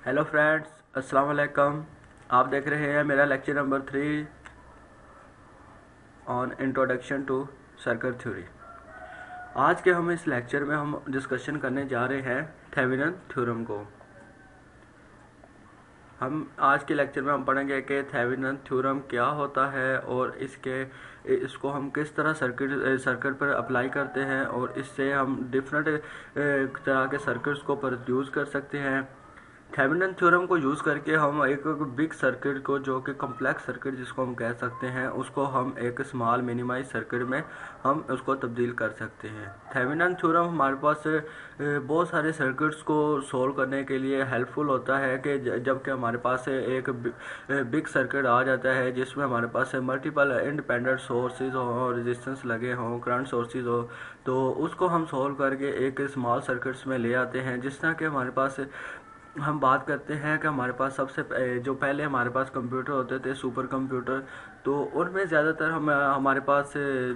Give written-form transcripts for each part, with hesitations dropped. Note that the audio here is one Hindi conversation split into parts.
हेलो फ्रेंड्स, अस्सलाम वालेकुम। आप देख रहे हैं मेरा lecture number 3 on introduction to circuit theory. आज के हम इस लेक्चर में हम डिस्कशन करने जा रहे हैं थेवेनिन थ्योरम को। हम आज के लेक्चर में हम पढ़ेंगे कि थेवेनिन थ्योरम क्या होता है और इसको हम किस तरह सर्किट पर अप्लाई करते हैं और इससे हम डिफरेंट तरह के सर्किट्स को प्रोड्यूस कर सकते हैं। थेवेनिन थ्योरम को यूज़ करके हम एक बिग सर्किट को, जो कि कॉम्प्लेक्स सर्किट जिसको हम कह सकते हैं, उसको हम एक स्मॉल मिनिमाइज सर्किट में हम उसको तब्दील कर सकते हैं। थेवेनिन थ्योरम हमारे पास बहुत सारे सर्किट्स को सॉल्व करने के लिए हेल्पफुल होता है कि जबकि हमारे पास एक बिग सर्किट आ जाता है जिसमें हमारे पास मल्टीपल इंडिपेंडेंट सोर्सेज हो, रेजिस्टेंस लगे हों, करंट सोर्सेज हो, तो उसको हम सॉल्व करके एक स्मॉल सर्किट्स में ले आते हैं। जिस तरह के हमारे पास हम बात करते हैं कि हमारे पास जो पहले हमारे पास कंप्यूटर होते थे, सुपर कंप्यूटर, तो उनमें ज़्यादातर हमारे पास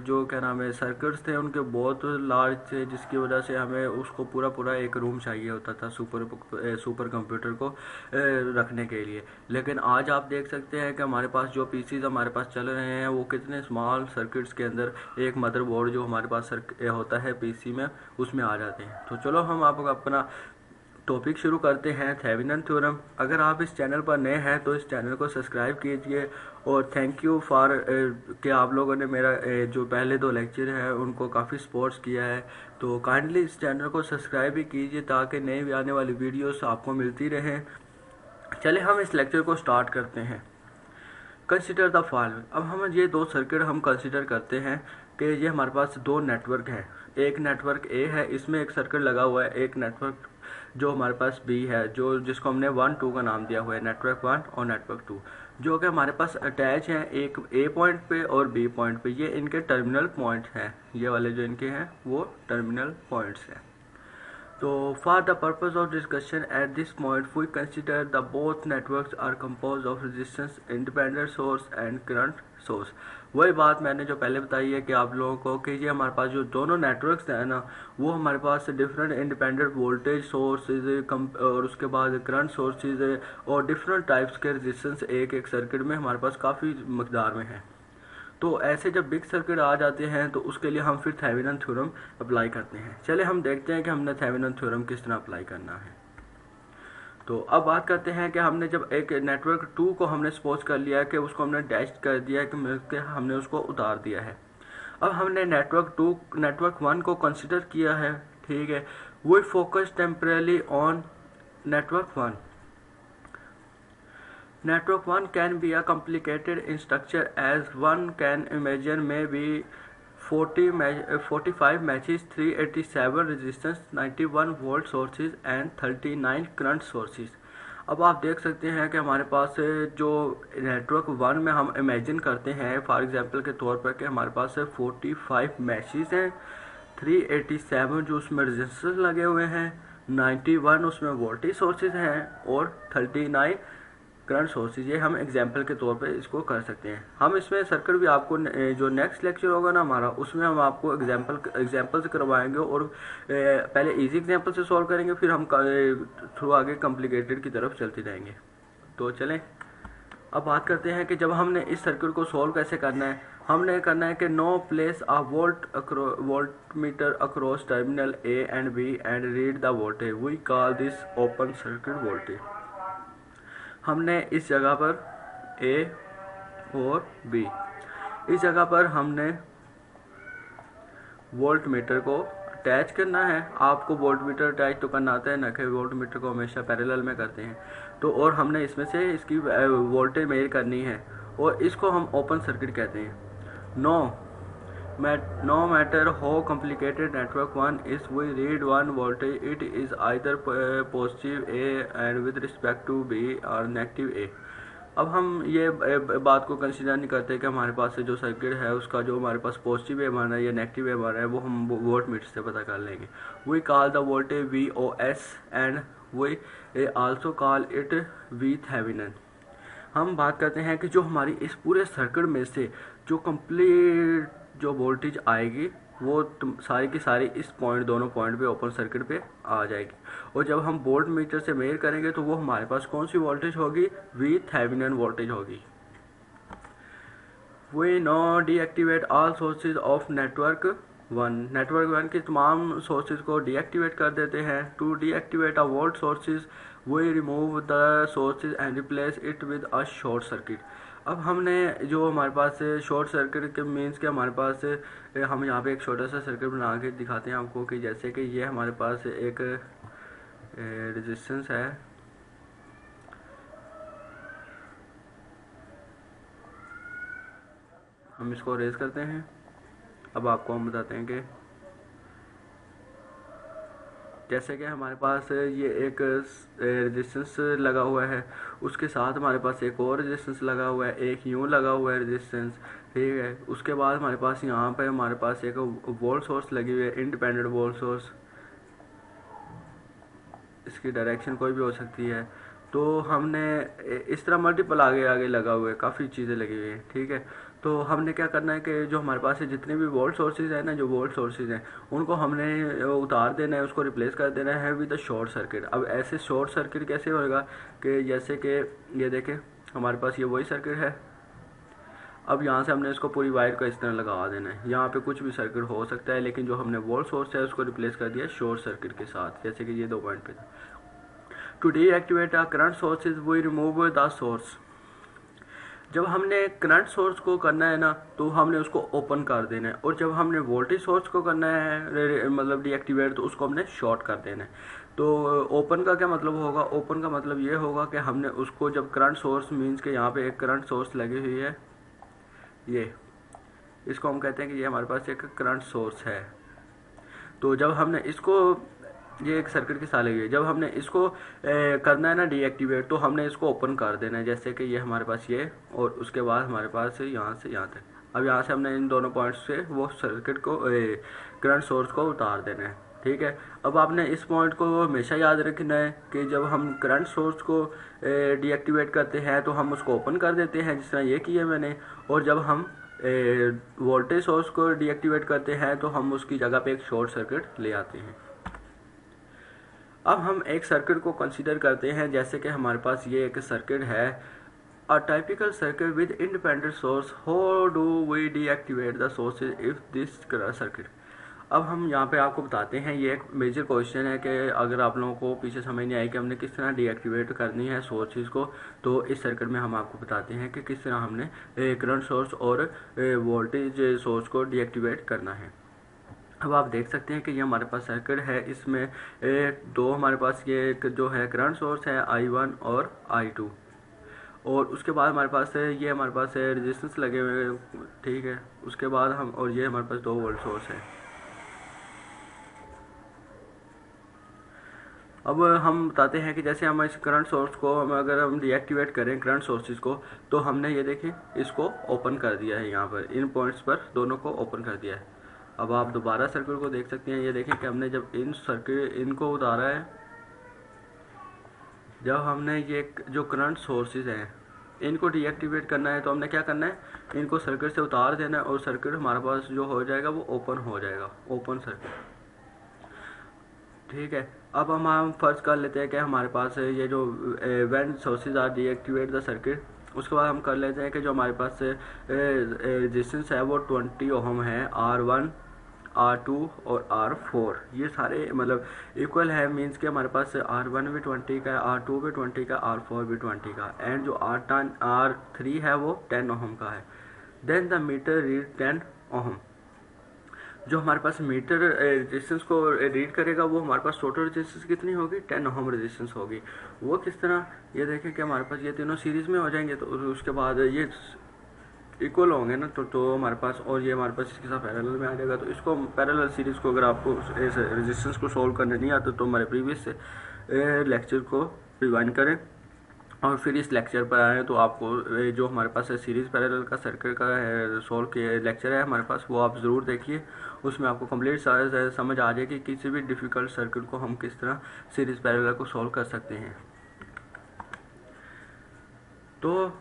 जो क्या नाम है सर्किट्स थे उनके बहुत लार्ज थे, जिसकी वजह से हमें उसको पूरा एक रूम चाहिए होता था सुपर कंप्यूटर को रखने के लिए। लेकिन आज आप देख सकते हैं कि हमारे पास जो पीसीज हमारे पास चल रहे हैं वो कितने स्मॉल सर्किट्स के अंदर एक मदरबोर्ड जो हमारे पास होता है पीसी में, उसमें आ जाते हैं। तो चलो हम आपको अपना टॉपिक शुरू करते हैं, थेवेनिन थ्योरम। अगर आप इस चैनल पर नए हैं तो इस चैनल को सब्सक्राइब कीजिए और थैंक यू फॉर कि आप लोगों ने मेरा जो पहले 2 लेक्चर हैं उनको काफ़ी सपोर्ट किया है। तो काइंडली इस चैनल को सब्सक्राइब भी कीजिए ताकि नई भी आने वाली वीडियोस आपको मिलती रहें। चले हम इस लेक्चर को स्टार्ट करते हैं। Consider the following. अब हम ये 2 सर्किट हम कंसिडर करते हैं कि ये हमारे पास 2 नेटवर्क है। एक नेटवर्क ए है, इसमें एक सर्किट लगा हुआ है। एक नेटवर्क जो हमारे पास बी है, जिसको हमने 1-2 का नाम दिया हुआ है, नेटवर्क 1 और नेटवर्क 2, जो कि हमारे पास अटैच हैं एक ए पॉइंट पे और बी पॉइंट पे। ये इनके टर्मिनल पॉइंट हैं, ये वाले जो इनके हैं वो टर्मिनल पॉइंट्स हैं। So for the purpose of discussion at this point, we consider the both networks are composed of resistance, independent source and current source। वही बात मैंने जो पहले बताई है कि आप लोगों को कि ये हमारे पास जो दोनों नेटवर्क्स हैं ना, वो हमारे पास डिफरेंट इंडिपेंडेंट वोल्टेज सोर्सेज और उसके बाद करंट सोर्सेज और डिफरेंट टाइप्स के रेजिस्टेंस एक सर्किट में हमारे पास काफ़ी मकदार में है। तो ऐसे जब बिग सर्किट आ जाते हैं तो उसके लिए हम फिर थेवेनिन थ्योरम अप्लाई करते हैं। चले हम देखते हैं कि हमने थेवेनिन थ्योरम किस तरह अप्लाई करना है। तो अब बात करते हैं कि हमने जब एक नेटवर्क 2 को हमने सपोज कर लिया कि उसको हमने डैश कर दिया कि हमने उसको उतार दिया है। अब हमने नेटवर्क 1 को कंसिडर किया है, ठीक है। We focus temporarily on network 1। Network 1 can be a complicated in structure as one can imagine maybe 45 matches, 387 resistance, 91 volt sources and 39 current sources। अब आप देख सकते हैं कि हमारे पास जो नेटवर्क 1 में हम इमेजिन करते हैं फॉर एग्जांपल के तौर पर कि हमारे पास 45 मैचेस हैं, 387 जो उसमें रेजिस्टेंस लगे हुए हैं, 91 उसमें वोल्टेज सोर्सेज हैं और 39 करंट सोर्सेज। ये हम एग्जाम्पल के तौर पे इसको कर सकते हैं। हम इसमें सर्किट भी आपको जो नेक्स्ट लेक्चर होगा ना हमारा, उसमें हम आपको एग्जाम्पल से करवाएंगे और पहले इजी एग्जाम्पल से सॉल्व करेंगे, फिर हम थ्रू आगे कॉम्प्लिकेटेड की तरफ चलते जाएंगे। तो चलें अब बात करते हैं कि जब हमने इस सर्किट को सॉल्व कैसे करना है। हमने करना है कि now place a voltmeter across terminal A and B and read the voltage, we call this open circuit voltage. हमने इस जगह पर ए और बी, इस जगह पर हमने वोल्ट मीटर को अटैच करना है। आपको वोल्ट मीटर अटैच तो करना आता है ना, कि वोल्ट मीटर को हमेशा पैरेलल में करते हैं। तो और हमने इसमें से इसकी वोल्टेज मेजर करनी है और इसको हम ओपन सर्किट कहते हैं। No matter how complicated network 1 is, we read one voltage, it is either positive A and with respect to B or negative A। अब हम ये बात को कंसीडर नहीं करते कि हमारे पास जो सर्किट है उसका जो हमारे पास पॉजिटिव ए बन रहा है या नेगेटिव ए बन रहा है, वो हम वोल्ट मीटर से पता कर लेंगे। We call the voltage VOS and we also call it V Thevenin. हम बात करते हैं कि जो हमारी इस पूरे सर्किट में से जो कंप्लीट जो वोल्टेज आएगी वो सारी की सारी इस पॉइंट, दोनों पॉइंट पे ओपन सर्किट पे आ जाएगी। और जब हम वोल्ट मीटर से मेजर करेंगे तो वो हमारे पास कौन सी वोल्टेज होगी, वी थेवेनिन वोल्टेज होगी। We now deactivate all sources of network one, network one की तमाम सोर्सेज को डीएक्टिवेट कर देते हैं। To deactivate a volt sources we remove the sources and replace it with a short circuit. अब हमने जो हमारे पास शॉर्ट सर्किट के मीन्स के हमारे पास हम यहाँ पे एक छोटा सा सर्किट बना के दिखाते हैं आपको कि जैसे कि ये हमारे पास एक रेजिस्टेंस है, हम इसको रेज करते हैं। अब आपको हम बताते हैं कि जैसे कि हमारे पास ये एक रेजिस्टेंस लगा हुआ है, उसके साथ हमारे पास एक और रेजिस्टेंस लगा हुआ है, एक यूँ लगा हुआ है रेजिस्टेंस, ठीक है। उसके बाद हमारे पास यहाँ पे हमारे पास एक वोल्ट सोर्स लगी हुई है, इंडिपेंडेंट वोल्ट सोर्स, इसकी डायरेक्शन कोई भी हो सकती है। तो हमने इस तरह मल्टीपल आगे आगे लगा हुआ है, काफ़ी चीज़ें लगी हुई हैं, ठीक है। तो हमने क्या करना है कि जो हमारे पास जितने भी वोल्ट सोर्सेज हैं ना, जो वोल्ट सोर्सेज हैं उनको हमने उतार देना है, उसको रिप्लेस कर देना है विद अ शॉर्ट सर्किट। अब ऐसे शॉर्ट सर्किट कैसे होगा कि जैसे कि ये देखें हमारे पास ये वही सर्किट है। अब यहाँ से हमने इसको पूरी वायर को इस तरह लगा देना है। यहाँ पे कुछ भी सर्किट हो सकता है, लेकिन जो हमने वोल्ट सोर्स है उसको रिप्लेस कर दिया शॉर्ट सर्किट के साथ, जैसे कि ये 2 पॉइंट पे था। To deactivate a current sources we remove the source. जब हमने करंट सोर्स को करना है ना तो हमने उसको ओपन कर देना है, और जब हमने वोल्टेज सोर्स को करना है मतलब डीएक्टिवेट तो उसको हमने शॉर्ट कर देना है। तो ओपन का क्या मतलब होगा, ओपन का मतलब ये होगा कि हमने उसको जब करंट सोर्स मीन्स के यहाँ पे एक करंट सोर्स लगी हुई है, ये इसको हम कहते हैं कि ये हमारे पास एक करंट सोर्स है। तो जब हमने इसको, ये एक सर्किट के साथ लगी है, जब हमने इसको करना है ना डीएक्टिवेट तो हमने इसको ओपन कर देना है, जैसे कि ये हमारे पास ये, और उसके बाद हमारे पास यहाँ से यहाँ तक। अब यहाँ से हमने इन दोनों पॉइंट्स से वो सर्किट को करंट सोर्स को उतार देना है, ठीक है। अब आपने इस पॉइंट को हमेशा याद रखना है कि जब हम करंट सोर्स को डीएक्टिवेट करते हैं तो हम उसको ओपन कर देते हैं, जिस तरह ये किया मैंने। और जब हम वोल्टेज सोर्स को डीएक्टिवेट करते हैं तो हम उसकी जगह पे एक शॉर्ट सर्किट ले आते हैं। अब हम एक सर्किट को कंसीडर करते हैं, जैसे कि हमारे पास ये एक सर्किट है, a typical circuit with independent source. How do we deactivate the sources if this circuit. अब हम यहाँ पे आपको बताते हैं, ये एक मेजर क्वेश्चन है कि अगर आप लोगों को पीछे समझ नहीं आई कि हमने किस तरह डीएक्टिवेट करनी है सोर्सेज को, तो इस सर्किट में हम आपको बताते हैं कि किस तरह हमने करंट सोर्स और वोल्टेज सोर्स को डीएक्टिवेट करना है। अब आप देख सकते हैं कि ये हमारे पास सर्किट है, इसमें दो हमारे पास ये एक जो है करंट सोर्स है I1 और I2, और उसके बाद हमारे पास ये हमारे पास रेजिस्टेंस लगे हुए हैं, ठीक है। उसके बाद हम, और ये हमारे पास 2 वोल्ट सोर्स है। अब हम बताते हैं कि जैसे हम इस करंट सोर्स को अगर हम डीएक्टिवेट करें करंट सोर्सेज को, तो हमने ये देखें इसको ओपन कर दिया है, यहाँ पर इन पॉइंट्स पर दोनों को ओपन कर दिया है। अब आप दोबारा सर्किट को देख सकते हैं, ये देखें कि हमने जब इन सर्किट इनको उतारा है, जब हमने ये जो करंट सोर्सेज हैं इनको डीएक्टिवेट करना है तो हमने क्या करना है, इनको सर्किट से उतार देना है, और सर्किट हमारे पास जो हो जाएगा वो ओपन हो जाएगा, ओपन सर्किट, ठीक है। अब हम फर्ज कर लेते हैं कि हमारे पास ये जो when sources are deactivate the circuit, उसके बाद हम कर लेते हैं कि जो हमारे पास रेजिस्टेंस है वो 20 ओम है, R1 R2 और R4 ये सारे मतलब इक्वल है, मींस कि हमारे पास R1 भी 20 का है, R2 भी 20 का, R4 भी 20 का, एंड जो R3 है वो 10 ओम का है। देन द मीटर रीड 10 ओम। जो हमारे पास मीटर रेजिस्टेंस को रीड करेगा वो हमारे पास टोटल रेजिस्टेंस कितनी होगी, 10 ओम रेजिस्टेंस होगी। वो किस तरह, ये देखें कि हमारे पास ये तीनों सीरीज में हो जाएंगे, तो उसके बाद ये इक्वल होंगे ना, तो हमारे पास, और ये हमारे पास इसके साथ पैरेलल में आ जाएगा। तो इसको पैरेलल सीरीज को अगर आपको इस रेजिस्टेंस को सोल्व करने नहीं आता तो हमारे प्रीवियस लेक्चर को रिवाइंड करें और फिर इस लेक्चर पर आए, तो आपको जो हमारे पास सीरीज पैरेलल का सर्किट का है सोल्व के लेक्चर है हमारे पास, वो आप ज़रूर देखिए, उसमें आपको कंप्लीट समझ आ जाएगी कि किसी भी डिफ़िकल्ट सर्किट को हम किस तरह सीरीज पैरेलल को सोल्व कर सकते हैं। तो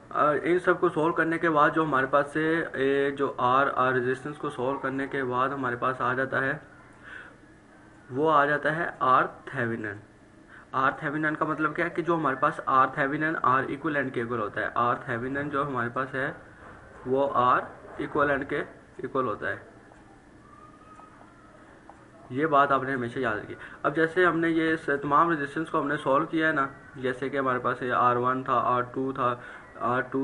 इन सब को सॉल्व करने के बाद जो हमारे पास से जो आर रेजिस्टेंस को सॉल्व करने के बाद हमारे पास आ जाता है, वो आ जाता है आर थेवेनिन। आर थेवेनिन का मतलब क्या है कि जो हमारे पास आर थेवेनिन आर इक्विवेलेंट के इक्वल होता है। आर थेवेनिन जो हमारे पास है वो आर इक्विवेलेंट के इक्वल होता है। ये बात आपने हमेशा याद रखी। अब जैसे हमने ये तमाम रेजिस्टेंस को हमने सॉल्व किया है ना, जैसे कि हमारे पास ये R1 था, R2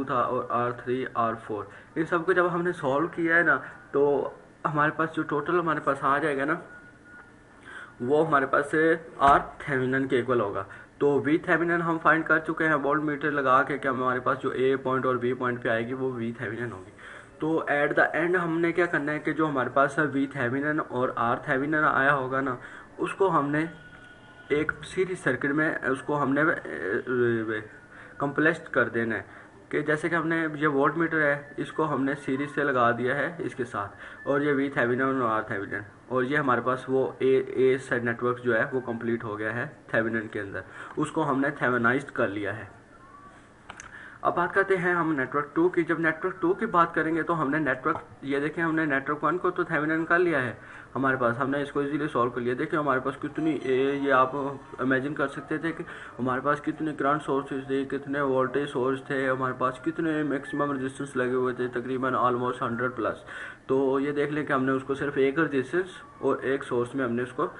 था और R3 R4, इन सब को जब हमने सॉल्व किया है ना तो हमारे पास जो टोटल हमारे पास आ जाएगा ना वो हमारे पास से आर थेवेनिन के इक्वल होगा। तो वी थेवेनिन हम फाइंड कर चुके हैं वोल्ट मीटर लगा के कि हमारे पास जो ए पॉइंट और बी पॉइंट पे आएगी वो वी थेवेनिन होगी। तो एट द एंड हमने क्या करना है कि जो हमारे पास वी थेवेनिन और आर थेवेनिन आया होगा ना उसको हमने एक सीरीज सर्किट में उसको हमने कंप्लेक्स कर देना है। कि जैसे कि हमने ये वोल्ट मीटर है इसको हमने सीरीज से लगा दिया है इसके साथ, और ये वी थेवेनिन और आर थेवेनिन, और ये हमारे पास वो ए सेट नेटवर्क जो है वो कंप्लीट हो गया है थेवेनिन के अंदर, उसको हमने थेवेनाइज्ड कर लिया है। अब बात करते हैं हम नेटवर्क 2 की। जब नेटवर्क 2 की बात करेंगे तो हमने नेटवर्क, ये देखें हमने नेटवर्क 1 को तो थेवेनिन कर लिया है हमारे पास, हमने इसको इजीली सॉल्व कर लिया। देखिए हमारे पास कितनी ये आप इमेजिन कर सकते थे कि हमारे पास कितने करंट सोर्सेज थे, कितने वोल्टेज सोर्स थे, हमारे पास कितने मैक्सिमम रेजिस्टेंस लगे हुए थे, तकरीबन ऑलमोस्ट 100+। तो ये देख लें कि हमने उसको सिर्फ एक रेजिस्टेंस और एक सोर्स में हमने उसको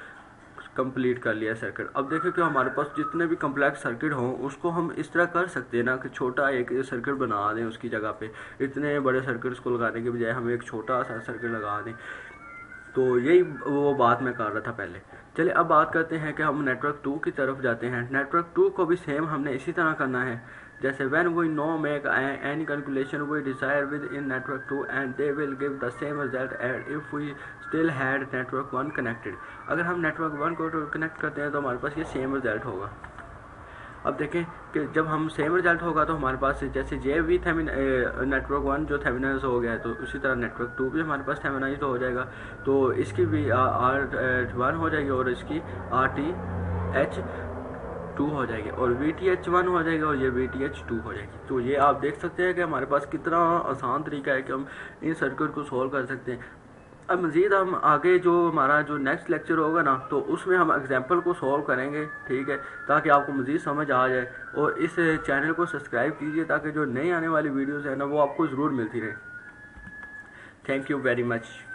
कंप्लीट कर लिया सर्किट। अब देखिए कि हमारे पास जितने भी कम्प्लेक्स सर्किट हों उसको हम इस तरह कर सकते हैं ना कि छोटा एक सर्किट बना दें, उसकी जगह पे इतने बड़े सर्किट्स को लगाने के बजाय हम एक छोटा सा सर्किट लगा दें। तो यही वो बात मैं कर रहा था पहले। चलिए अब बात करते हैं कि हम नेटवर्क 2 की तरफ जाते हैं। नेटवर्क 2 को भी सेम हमने इसी तरह करना है जैसे when we know make any calculation we desire within network 2 and they will give the same result as if we still had network 1 connected। अगर हम नेटवर्क 1 को कनेक्ट करते हैं तो हमारे पास ये सेम रिजल्ट होगा। अब देखें कि जब हम सेम रिजल्ट होगा तो हमारे पास जैसे जे वी नेटवर्क 1 जो थेवेनिन हो गया है तो उसी तरह नेटवर्क 2 भी हमारे पास थेवेनाइज्ड हो जाएगा। तो इसकी भी R1 हो जाएगी और इसकी RTH2 हो जाएगी और VTH1 हो जाएगा और ये VTH2 हो जाएगी। तो ये आप देख सकते हैं कि हमारे पास कितना आसान तरीका है कि हम इन सर्किट को सॉल्व कर सकते हैं। अब मज़ीद हम आगे जो हमारा जो नेक्स्ट लेक्चर होगा ना तो उसमें हम एग्जाम्पल को सॉल्व करेंगे, ठीक है, ताकि आपको मज़ीद समझ आ जाए। और इस चैनल को सब्सक्राइब कीजिए ताकि जो नई आने वाली वीडियोज़ है ना वो आपको ज़रूर मिलती रहे। Thank you very much.